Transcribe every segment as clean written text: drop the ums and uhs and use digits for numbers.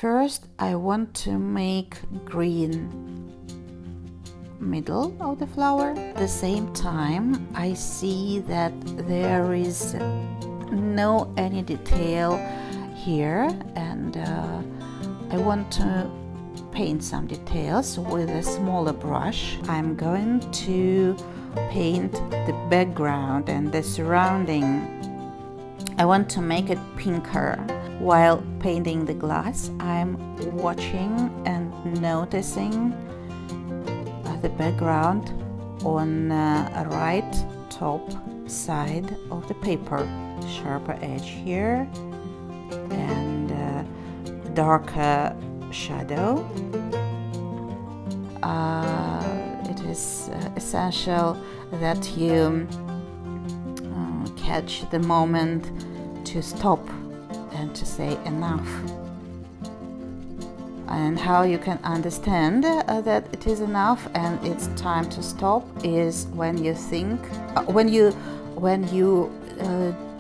First, I want to make green middle of the flower. At the same time, I see that there is no any detail here, and I want to paint some details with a smaller brush. I'm going to paint the background and the surrounding. I want to make it pinker. While painting the glass, I'm watching and noticing the background on the right top side of the paper. Sharper edge here and darker shadow. It is essential that you catch the moment to stop and to say enough. And how you can understand that it is enough and it's time to stop is when you think, when you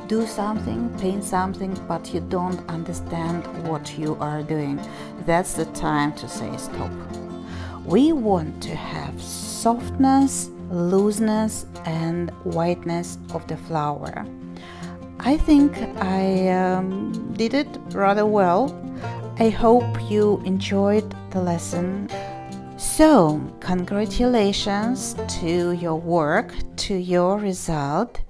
do something, paint something, but you don't understand what you are doing. That's the time to say stop. We want to have softness, looseness, and whiteness of the flower. I think I did it rather well. I hope you enjoyed the lesson. So, congratulations to your work, to your result.